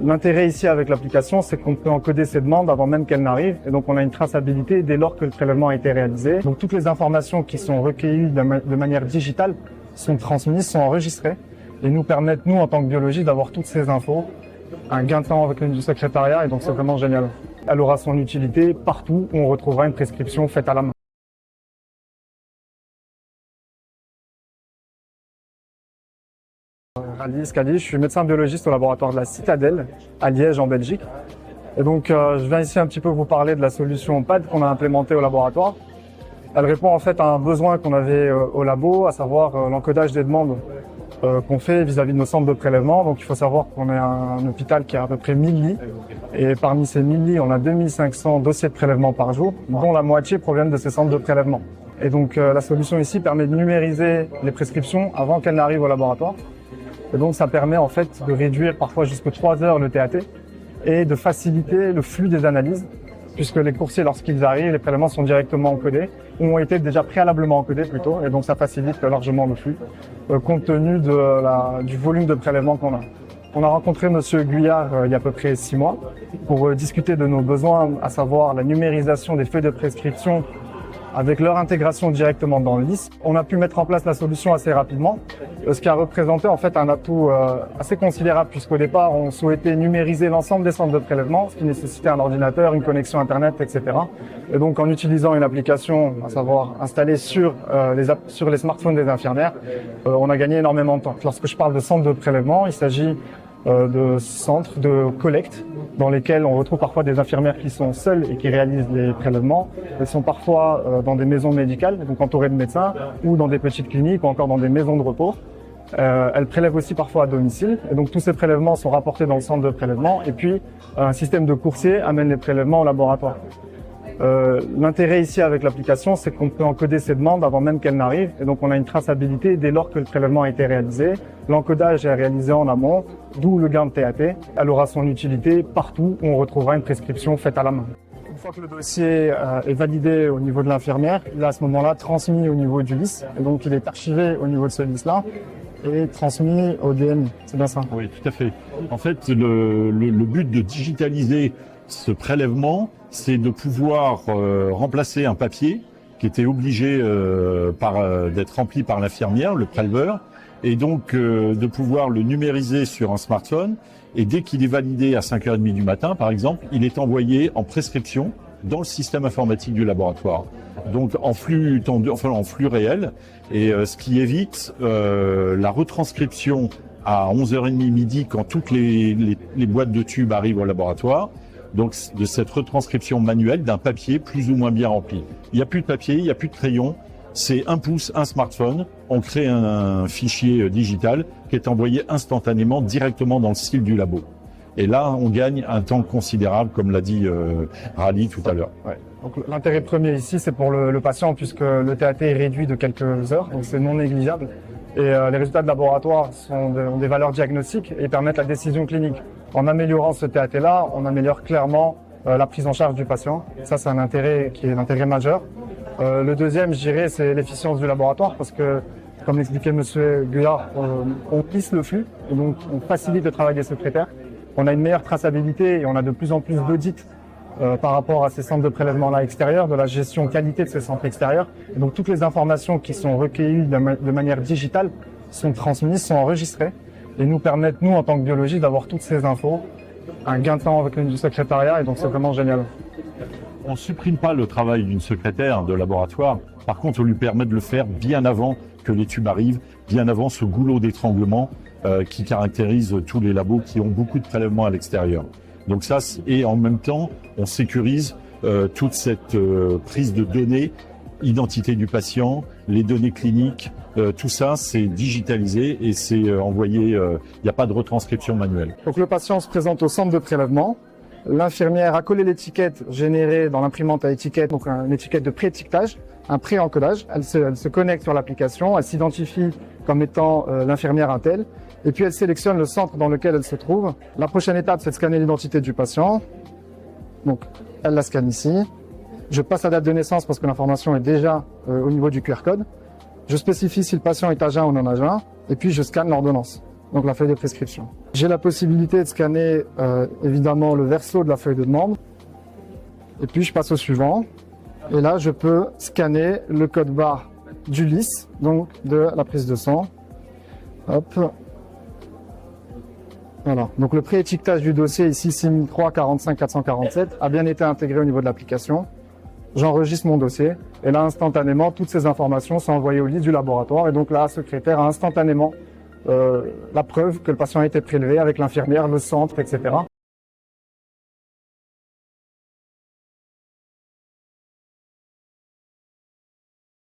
L'intérêt ici avec l'application, c'est qu'on peut encoder ces demandes avant même qu'elles n'arrivent, et donc on a une traçabilité dès lors que le prélèvement a été réalisé. Donc toutes les informations qui sont recueillies de manière digitale sont transmises, sont enregistrées, et nous permettent, nous en tant que biologistes, d'avoir toutes ces infos, un gain de temps avec le secrétariat, et donc c'est vraiment génial. Elle aura son utilité partout où on retrouvera une prescription faite à la main. Alice Cali, je suis médecin biologiste au laboratoire de la Citadelle à Liège en Belgique. Et donc je viens ici un petit peu vous parler de la solution PAD qu'on a implémentée au laboratoire. Elle répond en fait à un besoin qu'on avait au labo, à savoir l'encodage des demandes qu'on fait vis-à-vis de nos centres de prélèvement. Donc il faut savoir qu'on est un hôpital qui a à peu près 1000 lits. Et parmi ces 1000 lits, on a 2500 dossiers de prélèvement par jour, dont la moitié proviennent de ces centres de prélèvement. Et donc la solution ici permet de numériser les prescriptions avant qu'elles n'arrivent au laboratoire. Et donc ça permet en fait de réduire parfois jusqu'à 3 heures le TAT et de faciliter le flux des analyses, puisque les coursiers, lorsqu'ils arrivent, les prélèvements sont directement encodés, ou ont été déjà préalablement encodés plutôt, et donc ça facilite largement le flux, compte tenu du volume de prélèvements qu'on a. On a rencontré Monsieur Guyard il y a à peu près 6 mois pour discuter de nos besoins, à savoir la numérisation des feuilles de prescription avec leur intégration directement dans le LIS. On a pu mettre en place la solution assez rapidement, ce qui a représenté en fait un atout assez considérable, puisqu'au départ on souhaitait numériser l'ensemble des centres de prélèvement, ce qui nécessitait un ordinateur, une connexion internet, etc. Et donc en utilisant une application, à savoir installée sur les smartphones des infirmières, on a gagné énormément de temps. Lorsque je parle de centres de prélèvement, il s'agit de centres de collecte dans lesquels on retrouve parfois des infirmières qui sont seules et qui réalisent les prélèvements. Elles sont parfois dans des maisons médicales, donc entourées de médecins, ou dans des petites cliniques, ou encore dans des maisons de repos. Elles prélèvent aussi parfois à domicile, et donc tous ces prélèvements sont rapportés dans le centre de prélèvement, et puis un système de coursier amène les prélèvements au laboratoire. L'intérêt ici avec l'application, c'est qu'on peut encoder ces demandes avant même qu'elles n'arrivent, et donc on a une traçabilité dès lors que le prélèvement a été réalisé. L'encodage est réalisé en amont, d'où le gain de TAT. Elle aura son utilité partout où on retrouvera une prescription faite à la main. Une fois que le dossier est validé au niveau de l'infirmière, il est à ce moment-là transmis au niveau du LIS, et donc il est archivé au niveau de ce LIS-là et transmis au DMI. C'est bien ça? Oui, tout à fait. En fait, le but de digitaliser ce prélèvement, c'est de pouvoir remplacer un papier qui était obligé d'être rempli par l'infirmière, le préleveur, et donc de pouvoir le numériser sur un smartphone. Et dès qu'il est validé à 5h30 du matin, par exemple, il est envoyé en prescription dans le système informatique du laboratoire. Donc en flux tendu, enfin en flux réel, et ce qui évite la retranscription à 11h30 midi quand toutes les boîtes de tubes arrivent au laboratoire. Donc de cette retranscription manuelle d'un papier plus ou moins bien rempli. Il n'y a plus de papier, il n'y a plus de crayon, c'est un pouce, un smartphone, on crée un fichier digital qui est envoyé instantanément directement dans le style du labo. Et là, on gagne un temps considérable, comme l'a dit Rally tout à l'heure. Ouais. Donc l'intérêt premier ici, c'est pour le patient, puisque le TAT est réduit de quelques heures, donc c'est non négligeable. Et les résultats de laboratoire ont des valeurs diagnostiques et permettent la décision clinique. En améliorant ce TAT-là, on améliore clairement la prise en charge du patient. Ça, c'est un intérêt qui est un intérêt majeur. Le deuxième, je dirais, c'est l'efficience du laboratoire, parce que, comme l'expliquait Monsieur Guyard, on plisse le flux, et donc on facilite le travail des secrétaires. On a une meilleure traçabilité et on a de plus en plus d'audits par rapport à ces centres de prélèvement-là extérieurs, de la gestion qualité de ces centres extérieurs. Et donc toutes les informations qui sont recueillies de manière digitale sont transmises, sont enregistrées, et nous permettent, nous en tant que biologistes, d'avoir toutes ces infos, un gain de temps avec le secrétariat, et donc c'est vraiment génial. On ne supprime pas le travail d'une secrétaire de laboratoire, par contre on lui permet de le faire bien avant que les tubes arrivent, bien avant ce goulot d'étranglement qui caractérise tous les labos qui ont beaucoup de prélèvements à l'extérieur. Donc ça, et en même temps, on sécurise toute cette prise de données, identité du patient, les données cliniques, tout ça c'est digitalisé et c'est envoyé, il n'y a pas de retranscription manuelle. Donc le patient se présente au centre de prélèvement, l'infirmière a collé l'étiquette générée dans l'imprimante à étiquette, donc une étiquette de pré-étiquetage, un pré-encodage, elle se connecte sur l'application, elle s'identifie comme étant l'infirmière un tel, et puis elle sélectionne le centre dans lequel elle se trouve. La prochaine étape, c'est de scanner l'identité du patient. Donc, elle la scanne ici. Je passe la date de naissance parce que l'information est déjà au niveau du QR code. Je spécifie si le patient est à jeun ou non à jeun, et puis je scanne l'ordonnance. donc la feuille de prescription. J'ai la possibilité de scanner évidemment le verso de la feuille de demande. Et puis je passe au suivant. Et là, je peux scanner le code barre du LIS, donc de la prise de sang. Hop. Voilà. Donc le pré-étiquetage du dossier ici 6003 45 447 a bien été intégré au niveau de l'application. J'enregistre mon dossier et là instantanément toutes ces informations sont envoyées au lit du laboratoire et donc là, la secrétaire a instantanément la preuve que le patient a été prélevé avec l'infirmière, le centre, etc.